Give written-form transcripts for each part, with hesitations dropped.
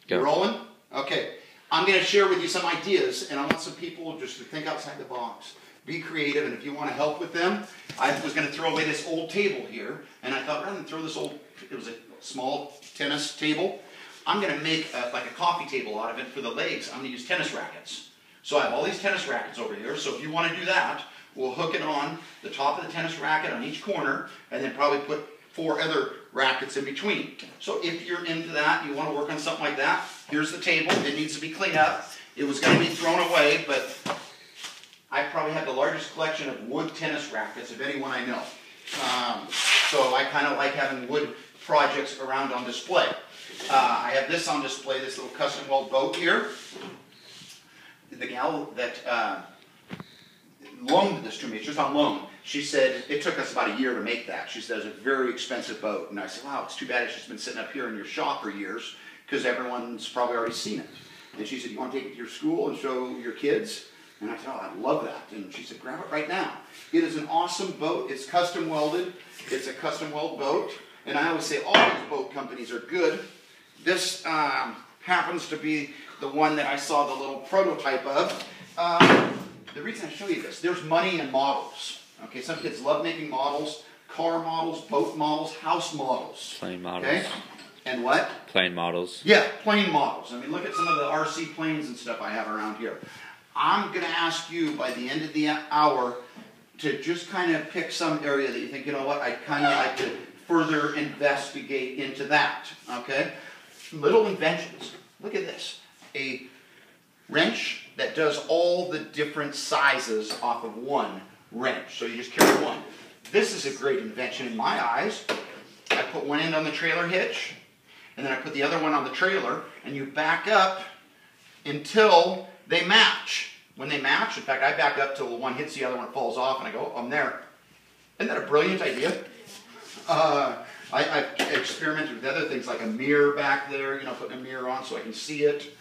Go. Rolling? Okay. I'm going to share with you some ideas, and I want some people just to think outside the box. Be creative, and if you want to help with them, I was going to throw away this old table here, and I thought rather than throw this old, it was a small tennis table, I'm going to make like a coffee table out of it for the legs. I'm going to use tennis rackets. So I have all these tennis rackets over here, so if you want to do that, we'll hook it on the top of the tennis racket on each corner, and then probably put 4 other rackets in between. So if you're into that, you want to work on something like that, here's the table. It needs to be cleaned up. It was going to be thrown away, but I probably have the largest collection of wood tennis rackets of anyone I know. So I kind of like having wood projects around on display. I have this on display, this little custom weld boat here. The gal that loaned this to me, it's just on loan. She said it took us about a year to make that. She said it's a very expensive boat. And I said, wow, it's too bad it's just been sitting up here in your shop for years because everyone's probably already seen it. And she said, you want to take it to your school and show your kids? And I said, oh, I'd love that. And she said, grab it right now. It is an awesome boat. It's custom welded. It's a custom weld boat. And I always say all these boat companies are good. This happens to be the one that I saw the little prototype of. The reason I show you this, there's money in models. Okay, some kids love making models, car models, boat models, house models. Plane models. Okay? And what? Plane models. Yeah, plane models. I mean, look at some of the RC planes and stuff I have around here. I'm going to ask you by the end of the hour to just kind of pick some area that you think, you know what, I'd kind of like to further investigate into that. Okay? Little inventions. Look at this. A wrench that does all the different sizes off of one wrench. So you just carry one. This is a great invention in my eyes. I put one end on the trailer hitch, and then I put the other one on the trailer, and you back up until they match. When they match, in fact, I back up till one hits the other one, falls off, and I go, oh, I'm there. Isn't that a brilliant idea? I've experimented with other things like a mirror back there, you know, putting a mirror on so I can see it.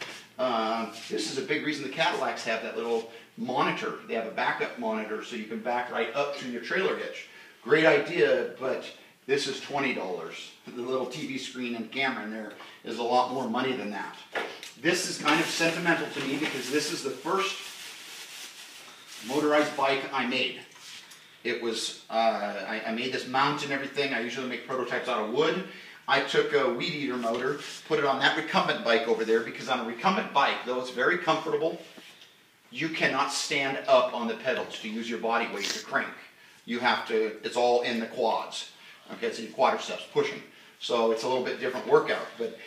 This is a big reason the Cadillacs have that little monitor. They have a backup monitor so you can back right up to your trailer hitch. Great idea, but this is $20. The little TV screen and camera in there is a lot more money than that. This is kind of sentimental to me because this is the first motorized bike I made. It was, I made this mount and everything. I usually make prototypes out of wood. I took a weed eater motor, put it on that recumbent bike over there because on a recumbent bike, though it's very comfortable, you cannot stand up on the pedals to use your body weight to crank. You have to, it's all in the quads. Okay, it's in quadriceps pushing. So it's a little bit different workout, but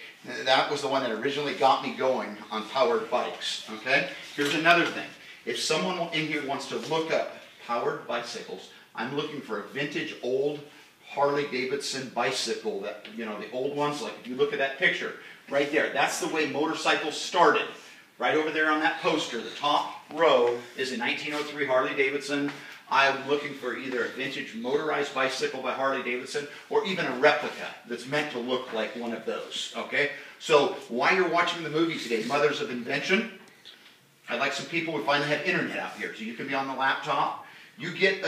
that was the one that originally got me going on powered bikes. Okay, here's another thing. If someone in here wants to look up powered bicycles, I'm looking for a vintage old Harley-Davidson bicycle, that, you know, the old ones, like if you look at that picture right there, that's the way motorcycles started. Right over there on that poster, the top row is a 1903 Harley-Davidson. I'm looking for either a vintage motorized bicycle by Harley-Davidson or even a replica that's meant to look like one of those, okay? So while you're watching the movie today, Mothers of Invention, I'd like some people who finally have internet out here, so you can be on the laptop. You get,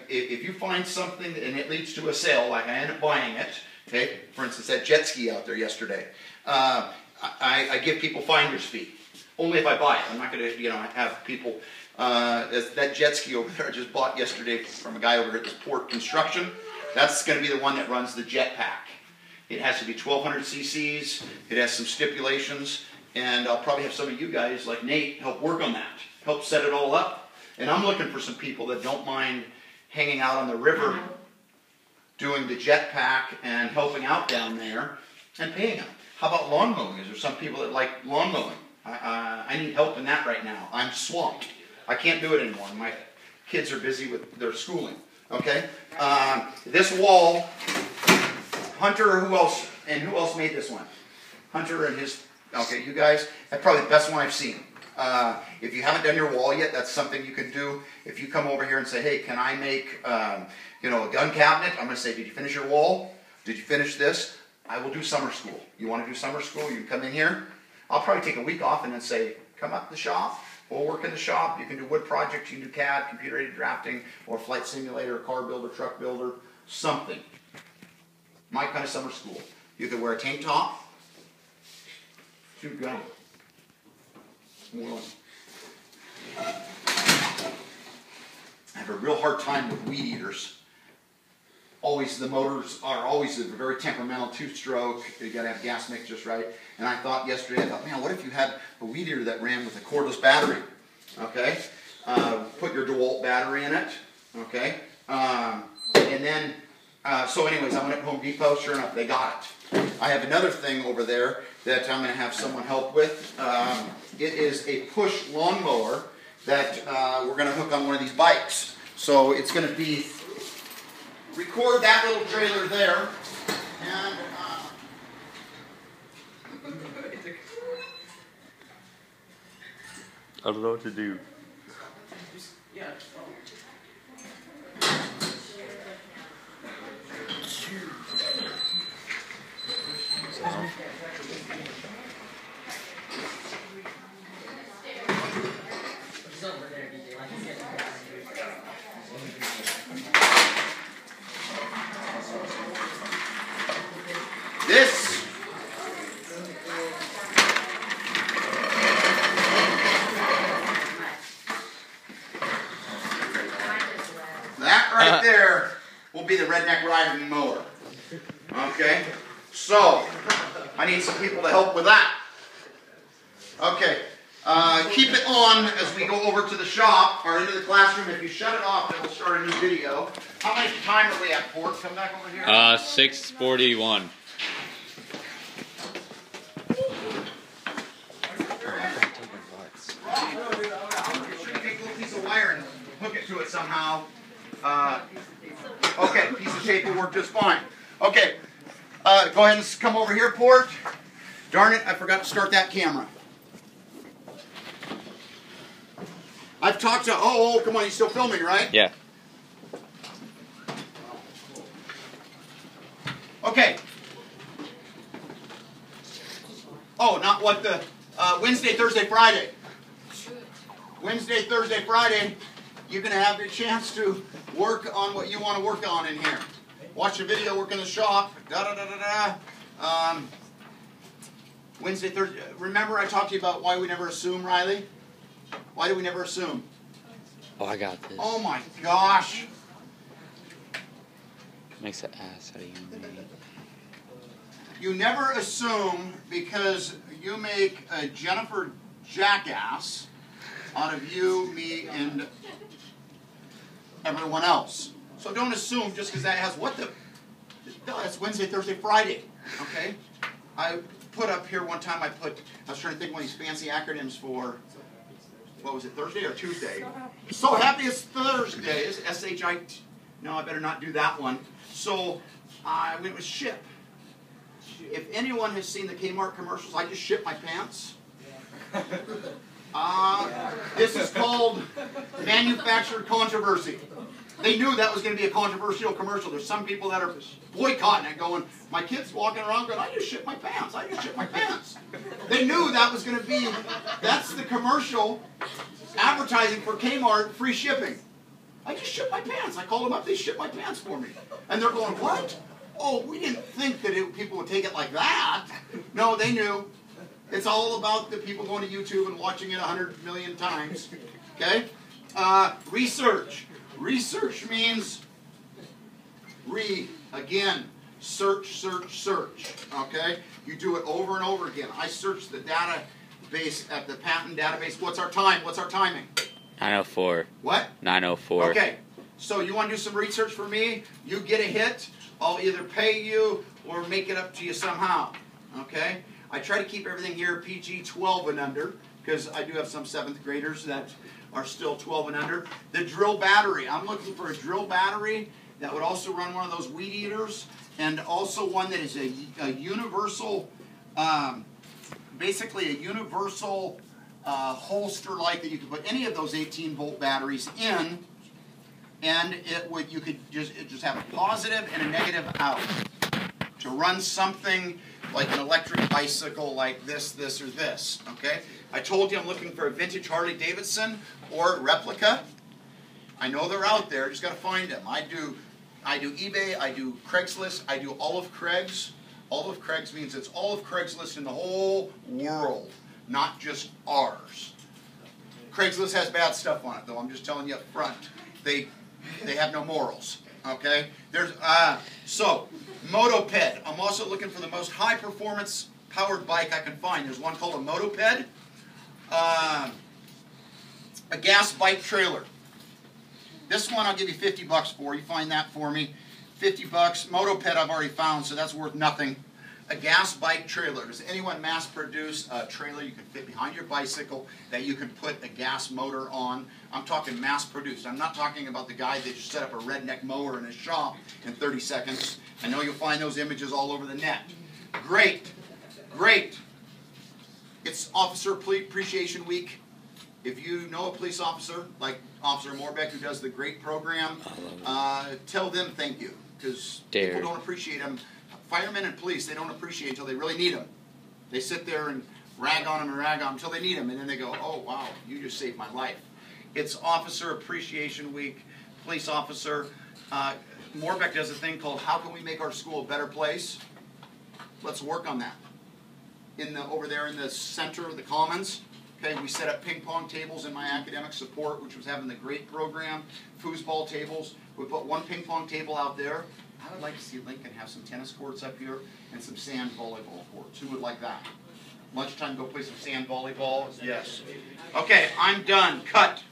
if you find something and it leads to a sale, like I end up buying it, okay? For instance, that jet ski out there yesterday. I give people finder's fee, only if I buy it. I'm not going to, you know, have people, that jet ski over there I just bought yesterday from a guy over at this Port Construction. That's going to be the one that runs the jetpack. It has to be 1,200 cc's. It has some stipulations, and I'll probably have some of you guys, like Nate, help work on that, help set it all up. And I'm looking for some people that don't mind hanging out on the river doing the jetpack and helping out down there and paying them. How about lawn mowing? Is there some people that like lawn mowing? I need help in that right now. I'm swamped. I can't do it anymore. My kids are busy with their schooling. Okay? This wall, Hunter, who else made this one? Hunter and his, okay, you guys, that's probably the best one I've seen. If you haven't done your wall yet, that's something you can do. If you come over here and say, hey, can I make, you know, a gun cabinet? I'm going to say, did you finish your wall? Did you finish this? I will do summer school. You want to do summer school? You can come in here. I'll probably take a week off and then say, come up to the shop. We'll work in the shop. You can do wood projects. You can do CAD, computer-aided drafting, or flight simulator, car builder, truck builder, something. My kind of summer school. You could wear a tank top, Shoot gun. One. I have a real hard time with weed eaters. Always, the motors are always a very temperamental, two-stroke. You got to have gas mix just right. And I thought yesterday, man, what if you had a weed eater that ran with a cordless battery? Okay, put your DeWalt battery in it. Okay, and then so anyways, I went up to Home Depot. Sure enough, they got it. I have another thing over there that I'm going to have someone help with. It is a push lawnmower that we're going to hook on one of these bikes. So it's going to be. Record that little trailer there, and I don't know what to do. Yeah. This that right there will be the redneck riding mower. Okay, so I need some people to help with that. Okay, keep it on as we go over to the shop or into the classroom. If you shut it off, then we'll start a new video. How much time are we at, Ford? Come back over here. 6:41. Take a little piece of wire and hook it to it somehow. Okay, piece of tape will work just fine. Okay, go ahead and come over here, Port. Darn it, I forgot to start that camera. I've talked to, oh, come on, you're still filming, right? Yeah. Okay. Oh, not what the, Wednesday, Thursday, Friday. Wednesday, Thursday, Friday, you're going to have your chance to work on what you want to work on in here. Watch a video, work in the shop, da-da-da-da-da. Wednesday, Thursday, remember I talked to you about why we never assume, Riley? Why do we never assume? Oh, I got this. Oh my gosh. Makes an ass out of you. You never assume because you make a Jennifer jackass out of you, me, and everyone else. So don't assume just because that has what the... No, it's Wednesday, Thursday, Friday. Okay? I put up here one time, I was trying to think one of these fancy acronyms for, what was it, Thursday or Tuesday? So happy it's Thursday. It's S-H-I-T. No, I better not do that one. So I went with ship. If anyone has seen the Kmart commercials, I just ship my pants. This is called manufactured controversy. They knew that was going to be a controversial commercial. There's some people that are boycotting it going, my kid's walking around going, I just ship my pants. I just ship my pants. They knew that was going to be, that's the commercial advertising for Kmart, free shipping. I just ship my pants. I called them up, they ship my pants for me. And they're going, what? Oh, we didn't think that people would take it like that. No, they knew. It's all about the people going to YouTube and watching it 100 million times. Okay? Research. Research means again, search, search, search. Okay? You do it over and over again. I search the database at the patent database. What's our time? What's our timing? 9:04. What? 9:04. Okay. So you want to do some research for me? You get a hit. I'll either pay you or make it up to you somehow. Okay? I try to keep everything here PG 12 and under because I do have some 7th graders that are still 12 and under. The drill battery. I'm looking for a drill battery that would also run one of those weed eaters and also one that is a universal, basically a universal holster like that you could put any of those 18-volt batteries in, and you could just have a positive and a negative out to run something like an electric bicycle like this, or this, okay? I told you I'm looking for a vintage Harley Davidson or replica. I know they're out there, just got to find them. I do eBay, I do Craigslist, I do all of Craig's All of Craig's means it's all of Craigslist in the whole world, not just ours. Craigslist has bad stuff on it, though. I'm just telling you up front. They have no morals. Okay. There's so Motoped. I'm also looking for the most high performance powered bike I can find. There's one called a Motoped, a gas bike trailer. This one I'll give you $50 for. You find that for me. $50. Motoped I've already found, so that's worth nothing. A gas bike trailer. Does anyone mass produce a trailer you can fit behind your bicycle that you can put a gas motor on? I'm talking mass produced. I'm not talking about the guy that just set up a redneck mower in his shop in 30 seconds. I know you'll find those images all over the net. Great. Great. It's Officer Appreciation Week. If you know a police officer, like Officer Morbeck, who does the great program, tell them thank you, because people don't appreciate them. Firemen and police, they don't appreciate until they really need them. They sit there and rag on them and rag on them until they need them, and then they go, oh, wow, you just saved my life. It's Officer Appreciation Week, police officer. Morbeck does a thing called How Can We Make Our School a Better Place? Let's work on that. Over there in the center of the Commons, okay, we set up ping pong tables in my academic support, which was having the great program, foosball tables. We put one ping pong table out there. I would like to see Lincoln have some tennis courts up here and some sand volleyball courts. Who would like that? Lunchtime, go play some sand volleyball? Yes. Okay, I'm done. Cut.